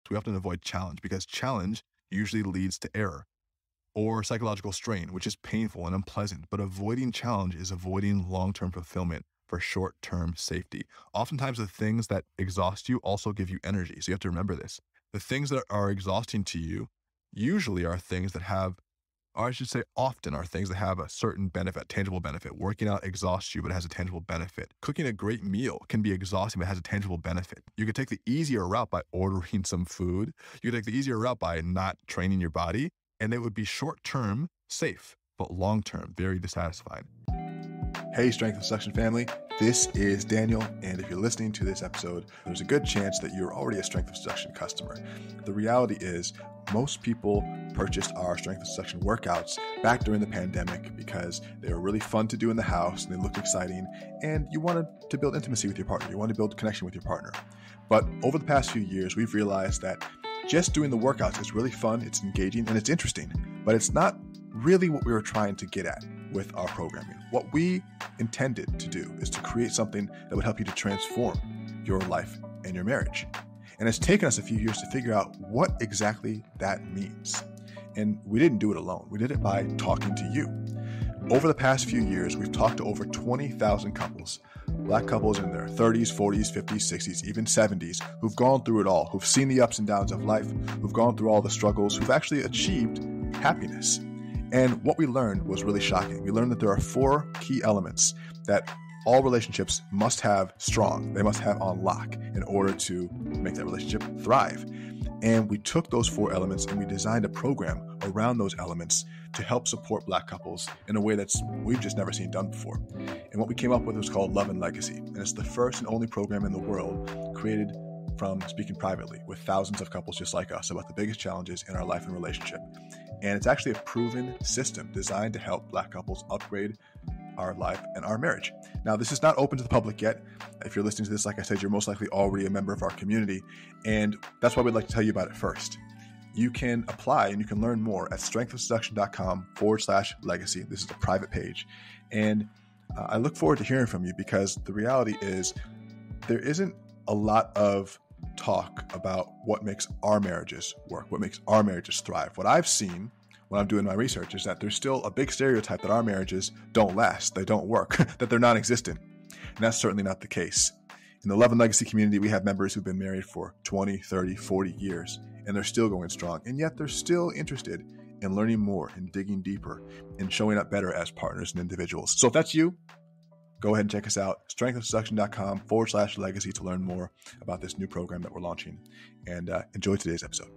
we often avoid challenge because challenge usually leads to error or psychological strain, which is painful and unpleasant. But avoiding challenge is avoiding long-term fulfillment for short-term safety. Oftentimes, the things that exhaust you also give you energy. So you have to remember this. The things that are exhausting to you usually are things that have, or I should say often are things that have a certain benefit, tangible benefit. Working out exhausts you, but it has a tangible benefit. Cooking a great meal can be exhausting, but it has a tangible benefit. You could take the easier route by ordering some food. You could take the easier route by not training your body, and it would be short-term safe, but long-term very dissatisfied. Hey, Strength and Seduction family, this is Daniel, and if you're listening to this episode, there's a good chance that you're already a Strength and Seduction customer. The reality is, most people purchased our Strength and Seduction workouts back during the pandemic because they were really fun to do in the house and they looked exciting, and you wanted to build intimacy with your partner. You wanted to build connection with your partner. But over the past few years, we've realized that just doing the workouts is really fun, it's engaging, and it's interesting, but it's not really what we were trying to get at with our programming. What we intended to do is to create something that would help you to transform your life and your marriage. And it's taken us a few years to figure out what exactly that means. And we didn't do it alone. We did it by talking to you. Over the past few years, we've talked to over 20,000 couples, Black couples in their 30s, 40s, 50s, 60s, even 70s, who've gone through it all, who've seen the ups and downs of life, who've gone through all the struggles, who've actually achieved happiness. And what we learned was really shocking. We learned that there are 4 key elements that all relationships must have strong. They must have on lock in order to make that relationship thrive. And we took those 4 elements and we designed a program around those elements to help support Black couples in a way we've just never seen done before. And what we came up with was called Love and Legacy. And it's the first and only program in the world created from speaking privately with thousands of couples just like us about the biggest challenges in our life and relationship. And it's actually a proven system designed to help Black couples upgrade our life and our marriage. Now, this is not open to the public yet. If you're listening to this, like I said, you're most likely already a member of our community. And that's why we'd like to tell you about it first. You can apply and you can learn more at strengthofseduction.com/legacy. This is a private page. And I look forward to hearing from you because the reality is there isn't a lot of talk about what makes our marriages work, what makes our marriages thrive. What I've seen when I'm doing my research is that there's still a big stereotype that our marriages don't last, they don't work, that they're non-existent. And that's certainly not the case. In the Love and Legacy community, we have members who've been married for 20, 30, 40 years, and they're still going strong. And yet they're still interested in learning more and digging deeper and showing up better as partners and individuals. So if that's you, go ahead and check us out, strengthofseduction.com/legacy to learn more about this new program that we're launching. And enjoy today's episode.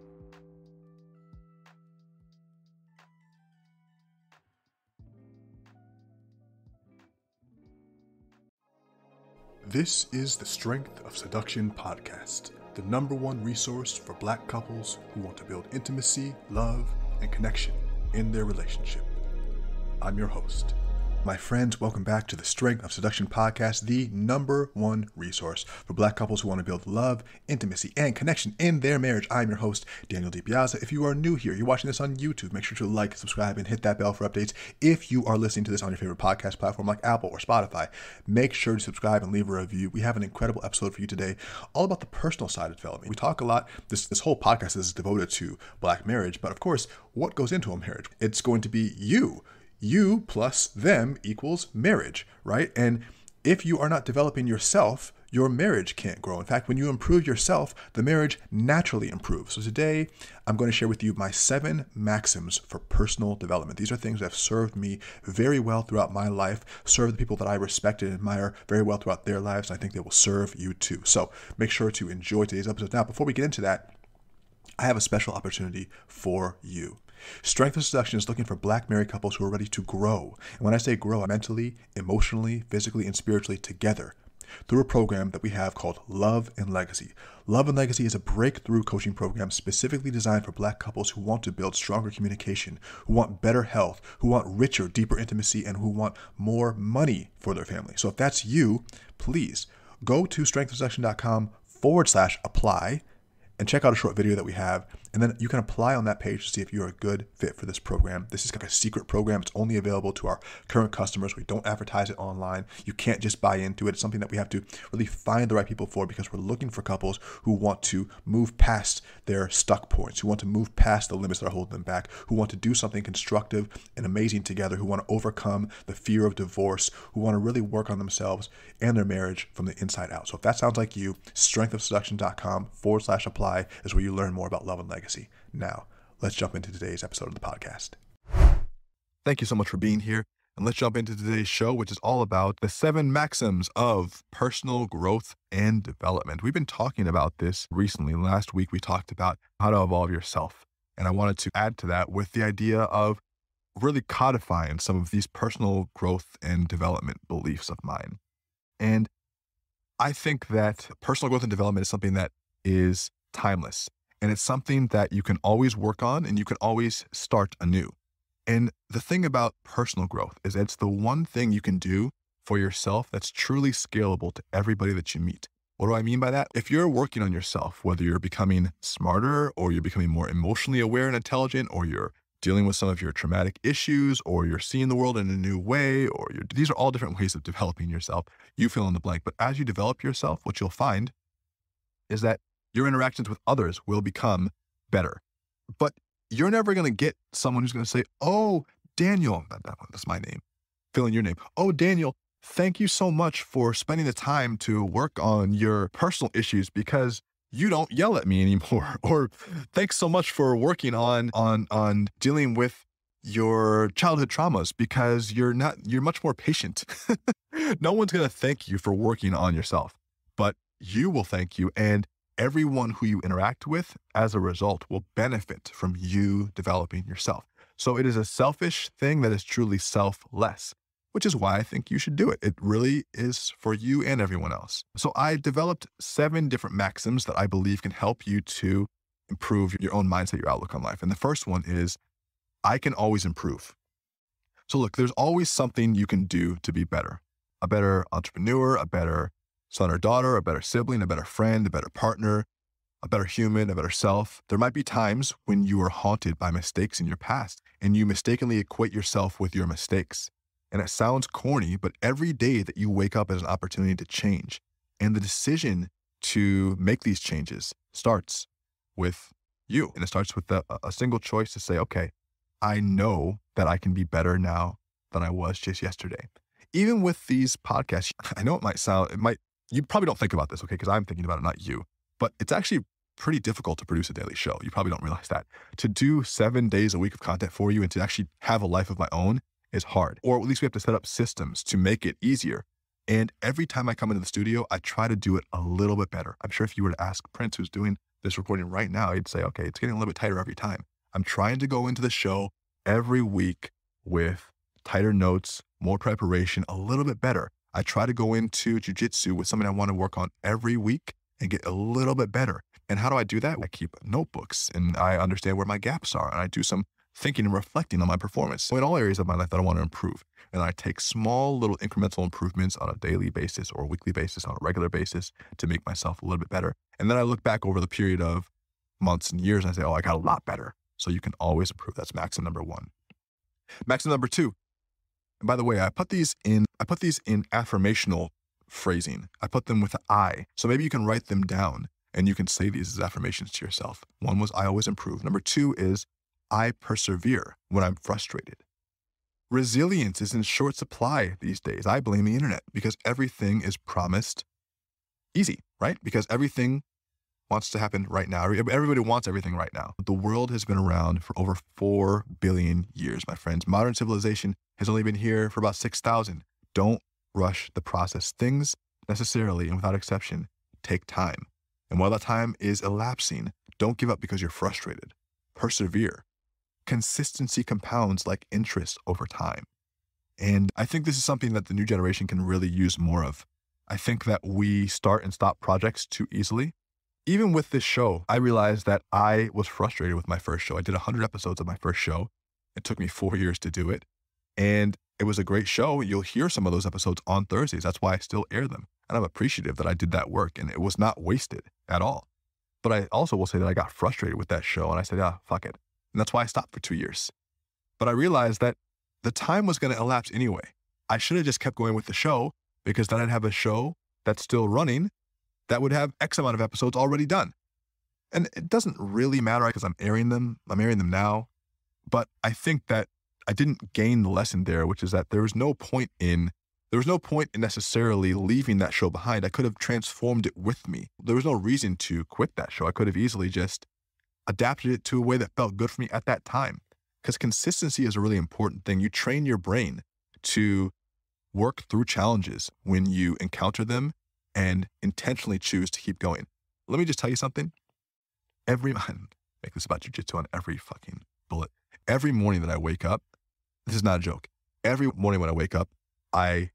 This is the Strength of Seduction podcast, the #1 resource for Black couples who want to build intimacy, love, and connection in their relationship. I'm your host. My friends, welcome back to the Strength of Seduction podcast, the #1 resource for Black couples who want to build love, intimacy, and connection in their marriage. I'm your host, Daniel DiPiazza. If you are new here, you're watching this on YouTube, make sure to like, subscribe, and hit that bell for updates. If you are listening to this on your favorite podcast platform like Apple or Spotify, make sure to subscribe and leave a review. We have an incredible episode for you today, all about the personal side of development. We talk a lot, this whole podcast is devoted to Black marriage, but of course, what goes into a marriage? It's going to be you. You plus them equals marriage, right? And if you are not developing yourself, your marriage can't grow. In fact, when you improve yourself, the marriage naturally improves. So today, I'm going to share with you my 7 maxims for personal development. These are things that have served me very well throughout my life, served the people that I respect and admire very well throughout their lives, and I think they will serve you too. So make sure to enjoy today's episode. Now, before we get into that, I have a special opportunity for you. Strength of Seduction is looking for Black married couples who are ready to grow. And when I say grow, mentally, emotionally, physically, and spiritually together through a program that we have called Love and Legacy. Love and Legacy is a breakthrough coaching program specifically designed for Black couples who want to build stronger communication, who want better health, who want richer, deeper intimacy, and who want more money for their family. So if that's you, please go to strengthofseduction.com/apply. and check out a short video that we have. And then you can apply on that page to see if you're a good fit for this program. This is like a secret program. It's only available to our current customers. We don't advertise it online. You can't just buy into it. It's something that we have to really find the right people for, because we're looking for couples who want to move past their stuck points, who want to move past the limits that are holding them back, who want to do something constructive and amazing together, who want to overcome the fear of divorce, who want to really work on themselves and their marriage from the inside out. So if that sounds like you, strengthofseduction.com/apply is where you learn more about love and legacy. Now, let's jump into today's episode of the podcast. Thank you so much for being here. And let's jump into today's show, which is all about the 7 maxims of personal growth and development. We've been talking about this recently. Last week, we talked about how to evolve yourself. And I wanted to add to that with the idea of really codifying some of these personal growth and development beliefs of mine. And I think that personal growth and development is something that is timeless. And it's something that you can always work on and you can always start anew. And the thing about personal growth is it's the one thing you can do for yourself that's truly scalable to everybody that you meet. What do I mean by that? If you're working on yourself, whether you're becoming smarter or you're becoming more emotionally aware and intelligent, or you're dealing with some of your traumatic issues, or you're seeing the world in a new way, or these are all different ways of developing yourself. You fill in the blank. But as you develop yourself, what you'll find is that your interactions with others will become better. But you're never going to get someone who's going to say, oh, Daniel, that's my name, fill in your name. Oh, Daniel, thank you so much for spending the time to work on your personal issues because you don't yell at me anymore. Or thanks so much for working on dealing with your childhood traumas because you're much more patient. No one's going to thank you for working on yourself, but you will thank you. And everyone who you interact with as a result will benefit from you developing yourself. So it is a selfish thing that is truly selfless, which is why I think you should do it. It really is for you and everyone else. So I developed 7 different maxims that I believe can help you to improve your own mindset, your outlook on life. And the first one is, I can always improve. So look, there's always something you can do to be better. A better entrepreneur, a better son or daughter, a better sibling, a better friend, a better partner, a better human, a better self. There might be times when you are haunted by mistakes in your past and you mistakenly equate yourself with your mistakes. And it sounds corny, but every day that you wake up is an opportunity to change. And the decision to make these changes starts with you. And it starts with a single choice to say, okay, I know that I can be better now than I was just yesterday. Even with these podcasts, I know you probably don't think about this, okay, because I'm thinking about it, not you. But it's actually pretty difficult to produce a daily show. You probably don't realize that. To do 7 days a week of content for you and to actually have a life of my own is hard. Or at least we have to set up systems to make it easier. And every time I come into the studio, I try to do it a little bit better. I'm sure if you were to ask Prince, who's doing this recording right now, he'd say, okay, it's getting a little bit tighter every time. I'm trying to go into the show every week with tighter notes, more preparation, a little bit better. I try to go into jujitsu with something I want to work on every week and get a little bit better. And how do I do that? I keep notebooks and I understand where my gaps are and I do some thinking and reflecting on my performance. So in all areas of my life that I want to improve. And I take small little incremental improvements on a daily basis or a weekly basis, on a regular basis to make myself a little bit better. And then I look back over the period of months and years and I say, oh, I got a lot better. So you can always improve. That's maxim number 1. Maxim number 2. And by the way, I put these in affirmational phrasing. I put them with an I. So maybe you can write them down and you can say these as affirmations to yourself. 1 was I always improve. Number 2 is I persevere when I'm frustrated. Resilience is in short supply these days. I blame the internet because everything is promised easy, right? Because everything wants to happen right now. Everybody wants everything right now. The world has been around for over 4 billion years, my friends. Modern civilization has only been here for about 6,000. Don't rush the process. Things necessarily and without exception take time. And while that time is elapsing, don't give up because you're frustrated. Persevere. Consistency compounds like interest over time. And I think this is something that the new generation can really use more of. I think that we start and stop projects too easily. Even with this show, I realized that I was frustrated with my first show. I did 100 episodes of my first show. It took me 4 years to do it. And it was a great show. You'll hear some of those episodes on Thursdays. That's why I still air them. And I'm appreciative that I did that work and it was not wasted at all. But I also will say that I got frustrated with that show and I said, fuck it. And that's why I stopped for 2 years. But I realized that the time was going to elapse anyway. I should have just kept going with the show, because then I'd have a show that's still running that would have X amount of episodes already done. And it doesn't really matter because I'm airing them now. But I think that I didn't gain the lesson there, which is that there was no point in necessarily leaving that show behind. I could have transformed it with me. There was no reason to quit that show. I could have easily just adapted it to a way that felt good for me at that time. Because consistency is a really important thing. You train your brain to work through challenges when you encounter them and intentionally choose to keep going. Let me just tell you something. Make this about jujitsu on every fucking bullet. Every morning that I wake up, this is not a joke. Every morning when I wake up, I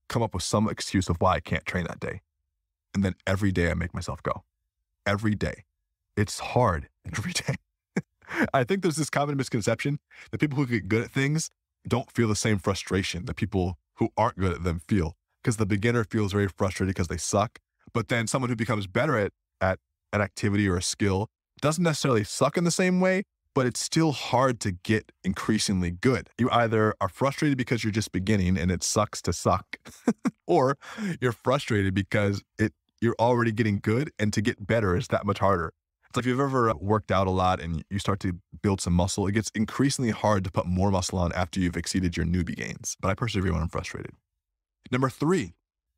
come up with some excuse of why I can't train that day. And then every day I make myself go. Every day. It's hard every day. I think there's this common misconception that people who get good at things don't feel the same frustration that people who aren't good at them feel. Because the beginner feels very frustrated because they suck. But then someone who becomes better at an activity or a skill doesn't necessarily suck in the same way, but it's still hard to get increasingly good. You either are frustrated because you're just beginning and it sucks to suck, or you're frustrated because you're already getting good and to get better is that much harder. It's like if you've ever worked out a lot and you start to build some muscle, it gets increasingly hard to put more muscle on after you've exceeded your newbie gains. But I persevere when I'm frustrated. Number 3,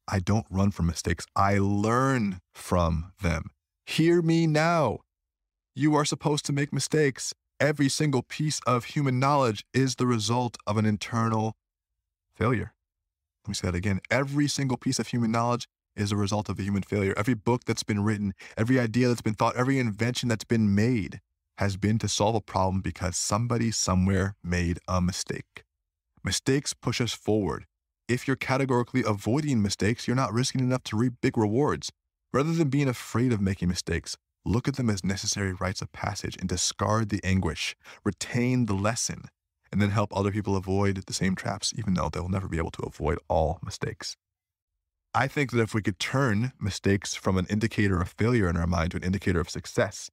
I don't run from mistakes. I learn from them. Hear me now. You are supposed to make mistakes. Every single piece of human knowledge is the result of an internal failure. Let me say that again. Every single piece of human knowledge is a result of a human failure. Every book that's been written, every idea that's been thought, every invention that's been made has been to solve a problem because somebody somewhere made a mistake. Mistakes push us forward. If you're categorically avoiding mistakes, you're not risking enough to reap big rewards. Rather than being afraid of making mistakes, look at them as necessary rites of passage and discard the anguish, retain the lesson, and then help other people avoid the same traps, even though they'll never be able to avoid all mistakes. I think that if we could turn mistakes from an indicator of failure in our mind to an indicator of success,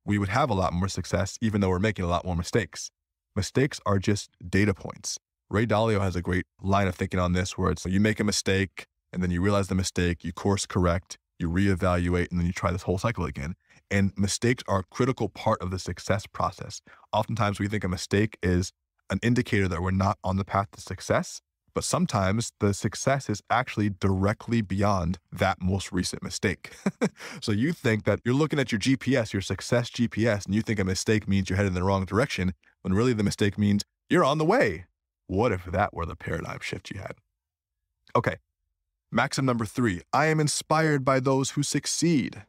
we would have a lot more success, even though we're making a lot more mistakes. Mistakes are just data points. Ray Dalio has a great line of thinking on this where it's you make a mistake and then you realize the mistake, you course correct, you reevaluate, and then you try this whole cycle again. And mistakes are a critical part of the success process. Oftentimes we think a mistake is an indicator that we're not on the path to success, but sometimes the success is actually directly beyond that most recent mistake. So you think that you're looking at your GPS, your success GPS, and you think a mistake means you're headed in the wrong direction, when really the mistake means you're on the way. What if that were the paradigm shift you had? Okay, maxim number 3, I am inspired by those who succeed.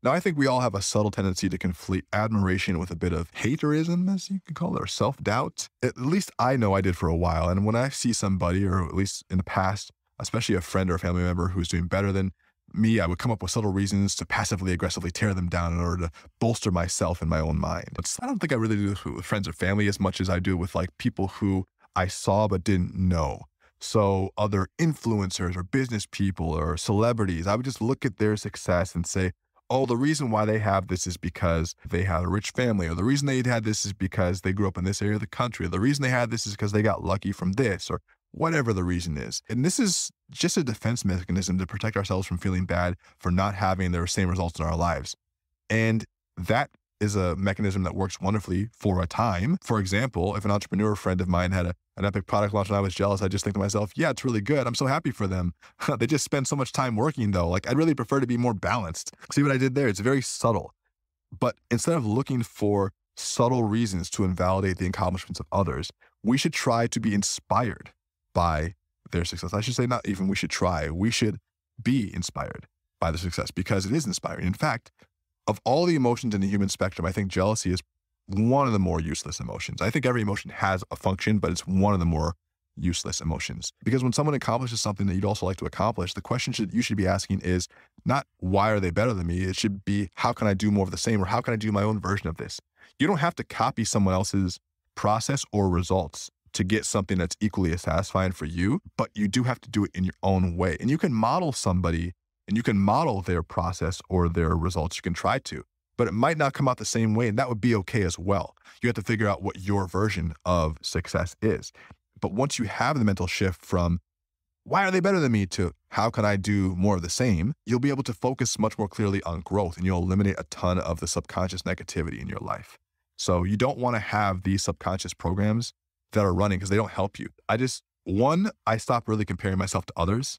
Now, I think we all have a subtle tendency to conflate admiration with a bit of haterism, as you could call it, or self-doubt. At least I know I did for a while. And when I see somebody, or at least in the past, especially a friend or a family member who's doing better than me, I would come up with subtle reasons to passively aggressively tear them down in order to bolster myself in my own mind. But I don't think I really do this with friends or family as much as I do with like people who I saw but didn't know. So other influencers or business people or celebrities, I would just look at their success and say, oh, the reason why they have this is because they had a rich family, or the reason they had this is because they grew up in this area of the country, or the reason they had this is because they got lucky from this, or whatever the reason is. And this is just a defense mechanism to protect ourselves from feeling bad for not having the same results in our lives. And that is a mechanism that works wonderfully for a time. For example, if an entrepreneur friend of mine had an epic product launch and I was jealous, I just think to myself, yeah, it's really good. I'm so happy for them. They just spend so much time working though. Like I'd really prefer to be more balanced. See what I did there? It's very subtle. But instead of looking for subtle reasons to invalidate the accomplishments of others, we should try to be inspired by their success. I should say not even we should try. We should be inspired by the success because it is inspiring. In fact, of all the emotions in the human spectrum, I think jealousy is one of the more useless emotions. I think every emotion has a function, but it's one of the more useless emotions. Because when someone accomplishes something that you'd also like to accomplish, the question you should be asking is not why are they better than me? It should be how can I do more of the same, or how can I do my own version of this? You don't have to copy someone else's process or results to get something that's equally as satisfying for you, but you do have to do it in your own way. And you can model somebody and you can model their process or their results. You can try to, but it might not come out the same way, and that would be okay as well. You have to figure out what your version of success is. But once you have the mental shift from why are they better than me to how can I do more of the same, you'll be able to focus much more clearly on growth, and you'll eliminate a ton of the subconscious negativity in your life. So you don't want to have these subconscious programs that are running because they don't help you. I stop really comparing myself to others.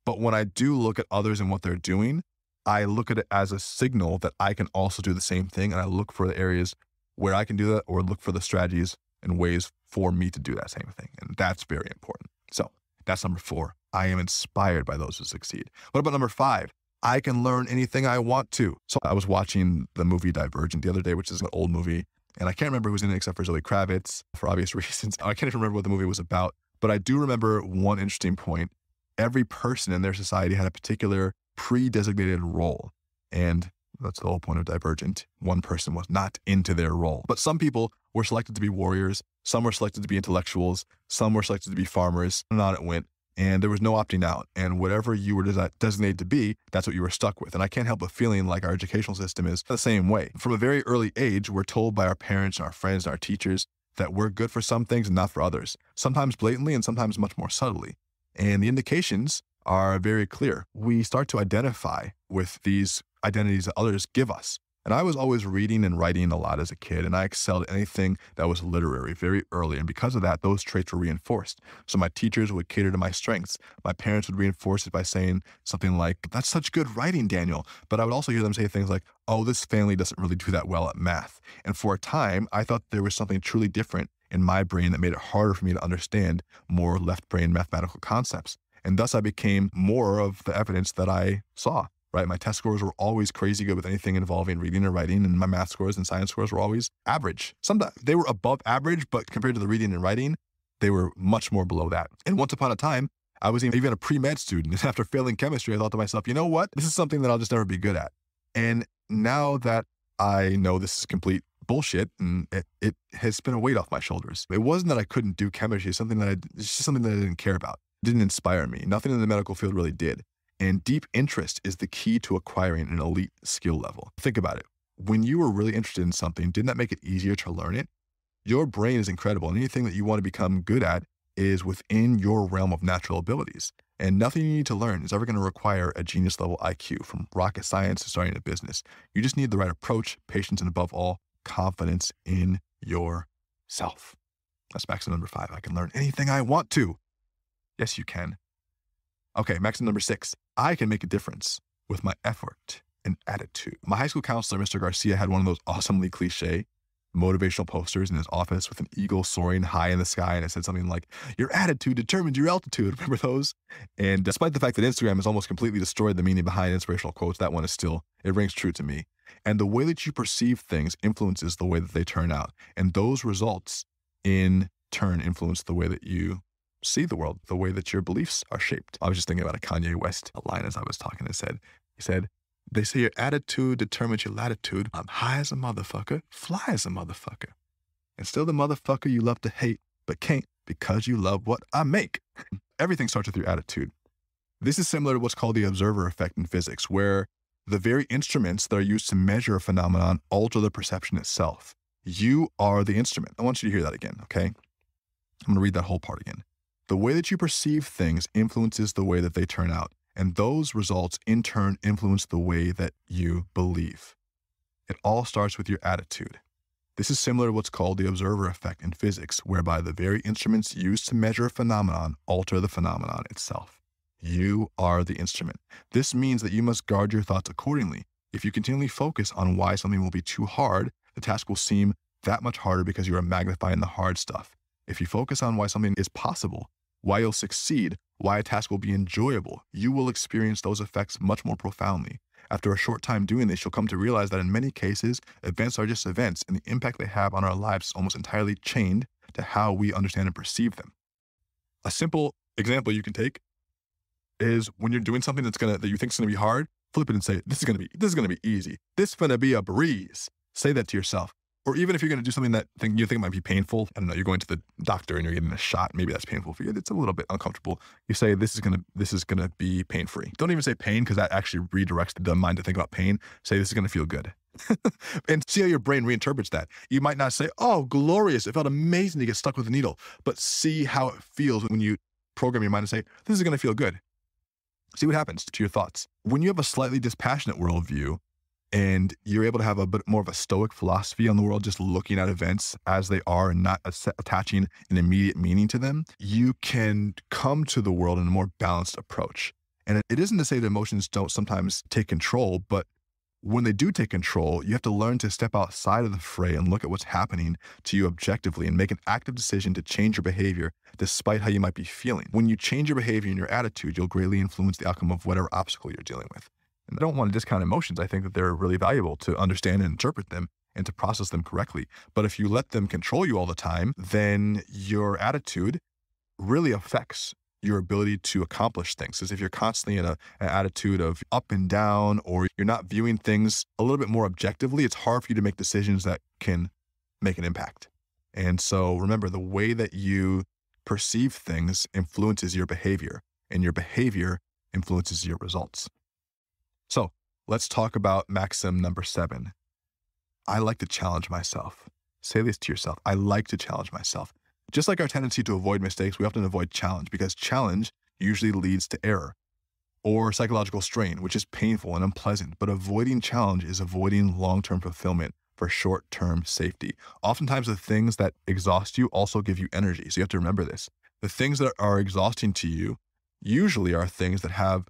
But when I do look at others and what they're doing, I look at it as a signal that I can also do the same thing. And I look for the areas where I can do that, or look for the strategies and ways for me to do that same thing. And that's very important. So that's number 4. I am inspired by those who succeed. What about number 5? I can learn anything I want to. So I was watching the movie Divergent the other day, which is an old movie. And I can't remember who's in it except for Zoe Kravitz for obvious reasons. I can't even remember what the movie was about. But I do remember one interesting point. Every person in their society had a particular pre-designated role. And that's the whole point of Divergent. One person was not into their role. But some people were selected to be warriors. Some were selected to be intellectuals. Some were selected to be farmers. And on it went. And there was no opting out. And whatever you were designated to be, that's what you were stuck with. And I can't help but feeling like our educational system is the same way. From a very early age, we're told by our parents and our friends and our teachers that we're good for some things and not for others, sometimes blatantly and sometimes much more subtly. And the indications are very clear. We start to identify with these identities that others give us. And I was always reading and writing a lot as a kid, and I excelled at anything that was literary very early. And because of that, those traits were reinforced. So my teachers would cater to my strengths. My parents would reinforce it by saying something like, "That's such good writing, Daniel." But I would also hear them say things like, "Oh, this family doesn't really do that well at math." And for a time, I thought there was something truly different in my brain that made it harder for me to understand more left brain mathematical concepts. And thus I became more of the evidence that I saw. Right? My test scores were always crazy good with anything involving reading or writing, and my math scores and science scores were always average. Sometimes they were above average, but compared to the reading and writing, they were much more below that. And once upon a time, I was even a pre-med student. And after failing chemistry, I thought to myself, you know what? This is something that I'll just never be good at. And now that I know this is complete bullshit, and it has been a weight off my shoulders. It wasn't that I couldn't do chemistry. It's just something that I didn't care about. It didn't inspire me. Nothing in the medical field really did. And deep interest is the key to acquiring an elite skill level. Think about it. When you were really interested in something, didn't that make it easier to learn it? Your brain is incredible, and anything that you want to become good at is within your realm of natural abilities. And nothing you need to learn is ever going to require a genius level IQ, from rocket science to starting a business. You just need the right approach, patience, and above all, confidence in yourself. That's maximum number 5. I can learn anything I want to. Yes, you can. Okay, maximum number 6. I can make a difference with my effort and attitude. My high school counselor, Mr. Garcia, had one of those awesomely cliche motivational posters in his office with an eagle soaring high in the sky, and it said something like, "Your attitude determines your altitude." Remember those? And despite the fact that Instagram has almost completely destroyed the meaning behind inspirational quotes, that one is still, it rings true to me. And the way that you perceive things influences the way that they turn out. And those results in turn influence the way that you see the world, the way that your beliefs are shaped. I was just thinking about a Kanye West line as I was talking. He said, "They say your attitude determines your latitude. I'm high as a motherfucker, fly as a motherfucker. And still the motherfucker you love to hate, but can't because you love what I make." Everything starts with your attitude. This is similar to what's called the observer effect in physics, where the very instruments that are used to measure a phenomenon alter the perception itself. You are the instrument. I want you to hear that again, okay? I'm going to read that whole part again. The way that you perceive things influences the way that they turn out, and those results in turn influence the way that you believe. It all starts with your attitude. This is similar to what's called the observer effect in physics, whereby the very instruments used to measure a phenomenon alter the phenomenon itself. You are the instrument. This means that you must guard your thoughts accordingly. If you continually focus on why something will be too hard, the task will seem that much harder because you are magnifying the hard stuff. If you focus on why something is possible, why you'll succeed, why a task will be enjoyable, you will experience those effects much more profoundly. After a short time doing this, you'll come to realize that in many cases, events are just events, and the impact they have on our lives is almost entirely chained to how we understand and perceive them. A simple example you can take is when you're doing something that you think is gonna be hard, flip it and say, this is gonna be easy. This is gonna be a breeze. Say that to yourself. Or even if you're going to do something that you think might be painful, I don't know, you're going to the doctor and you're getting a shot. Maybe that's painful for you. It's a little bit uncomfortable. You say, this is going to be pain free. Don't even say pain, because that actually redirects the mind to think about pain. Say, this is going to feel good. And see how your brain reinterprets that. You might not say, oh, glorious, it felt amazing to get stuck with a needle, but see how it feels when you program your mind to say, this is going to feel good. See what happens to your thoughts. When you have a slightly dispassionate worldview, and you're able to have a bit more of a stoic philosophy on the world, just looking at events as they are and not attaching an immediate meaning to them, you can come to the world in a more balanced approach. And it isn't to say that emotions don't sometimes take control, but when they do take control, you have to learn to step outside of the fray and look at what's happening to you objectively and make an active decision to change your behavior despite how you might be feeling. When you change your behavior and your attitude, you'll greatly influence the outcome of whatever obstacle you're dealing with. And I don't want to discount emotions. I think that they're really valuable to understand and interpret them and to process them correctly. But if you let them control you all the time, then your attitude really affects your ability to accomplish things. Because if you're constantly in an attitude of up and down, or you're not viewing things a little bit more objectively, it's hard for you to make decisions that can make an impact. And so remember, the way that you perceive things influences your behavior, and your behavior influences your results. So let's talk about maxim number 7. I like to challenge myself. Say this to yourself. I like to challenge myself. Just like our tendency to avoid mistakes, we often avoid challenge, because challenge usually leads to error or psychological strain, which is painful and unpleasant. But avoiding challenge is avoiding long-term fulfillment for short-term safety. Oftentimes, the things that exhaust you also give you energy. So you have to remember this. The things that are exhausting to you usually are things that have,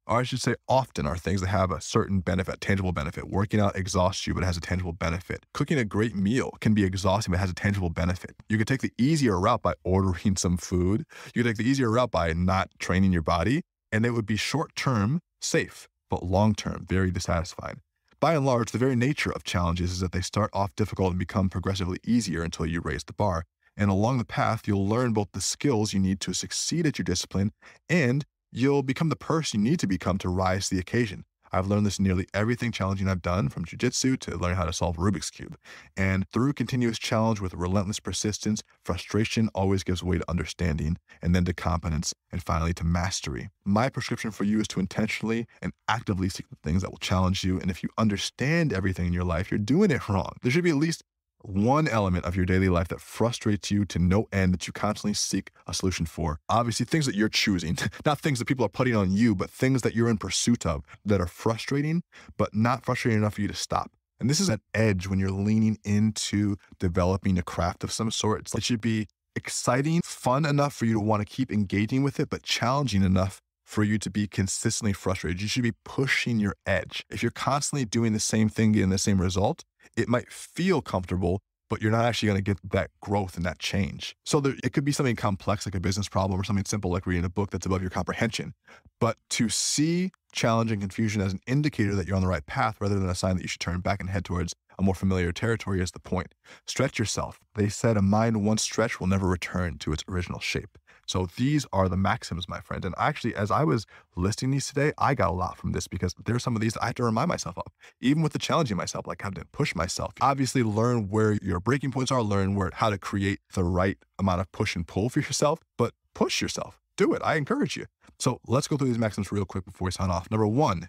or I should say often are things that have a certain benefit, tangible benefit. Working out exhausts you, but it has a tangible benefit. Cooking a great meal can be exhausting, but has a tangible benefit. You could take the easier route by ordering some food. You could take the easier route by not training your body, and it would be short-term safe, but long-term very dissatisfying. By and large, the very nature of challenges is that they start off difficult and become progressively easier until you raise the bar. And along the path, you'll learn both the skills you need to succeed at your discipline, and you'll become the person you need to become to rise to the occasion. I've learned this in nearly everything challenging I've done, from jujitsu to learning how to solve Rubik's Cube. And through continuous challenge with relentless persistence, frustration always gives way to understanding, and then to competence, and finally to mastery. My prescription for you is to intentionally and actively seek the things that will challenge you. And if you understand everything in your life, you're doing it wrong. There should be at least one element of your daily life that frustrates you to no end, that you constantly seek a solution for. Obviously, things that you're choosing, not things that people are putting on you, but things that you're in pursuit of that are frustrating, but not frustrating enough for you to stop. And this is an edge when you're leaning into developing a craft of some sort. It should be exciting, fun enough for you to want to keep engaging with it, but challenging enough for you to be consistently frustrated. You should be pushing your edge. If you're constantly doing the same thing, getting the same result, it might feel comfortable, but you're not actually going to get that growth and that change. So it could be something complex like a business problem, or something simple like reading a book that's above your comprehension. But to see challenge and confusion as an indicator that you're on the right path rather than a sign that you should turn back and head towards a more familiar territory is the point. Stretch yourself. They said a mind once stretched will never return to its original shape. So these are the maxims, my friend. And actually, as I was listing these today, I got a lot from this, because there's some of these that I have to remind myself of, even with the challenging myself, like how to push myself. Obviously, learn where your breaking points are, learn how to create the right amount of push and pull for yourself, but push yourself. Do it. I encourage you. So let's go through these maxims real quick before we sign off. Number 1,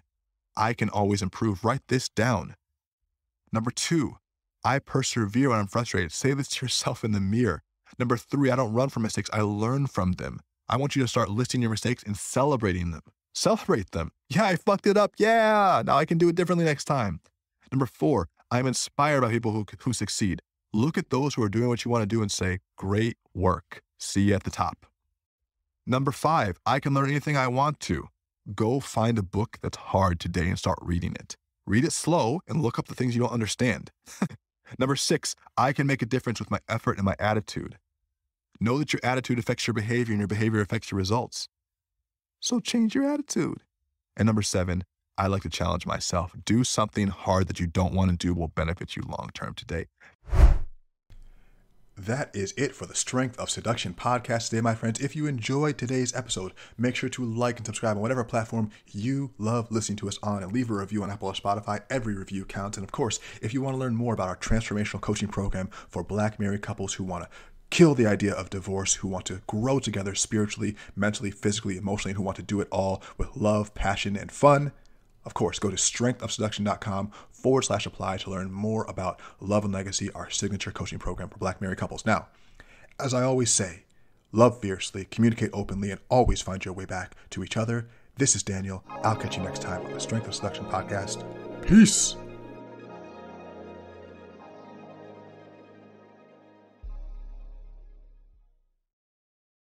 I can always improve. Write this down. Number 2, I persevere when I'm frustrated. Say this to yourself in the mirror. Number 3, I don't run from mistakes. I learn from them. I want you to start listing your mistakes and celebrating them. Celebrate them. Yeah, I fucked it up. Yeah, now I can do it differently next time. Number 4, I'm inspired by people who succeed. Look at those who are doing what you want to do and say, great work. See you at the top. Number 5, I can learn anything I want to. Go find a book that's hard today and start reading it. Read it slow and look up the things you don't understand. Number 6, I can make a difference with my effort and my attitude. Know that your attitude affects your behavior, and your behavior affects your results. So change your attitude. And number 7, I like to challenge myself. Do something hard that you don't want to do will benefit you long-term today. that is it for the Strength of Seduction podcast today, my friends. If you enjoyed today's episode, make sure to like and subscribe on whatever platform you love listening to us on, and leave a review on Apple or Spotify. Every review counts. And of course, if you want to learn more about our transformational coaching program for Black married couples who want to kill the idea of divorce, who want to grow together spiritually, mentally, physically, emotionally, and who want to do it all with love, passion, and fun, of course, go to strengthofseduction.com/apply to learn more about Love and Legacy, our signature coaching program for Black married couples. Now, as I always say, love fiercely, communicate openly, and always find your way back to each other. This is Daniel. I'll catch you next time on the Strength of Seduction podcast. Peace.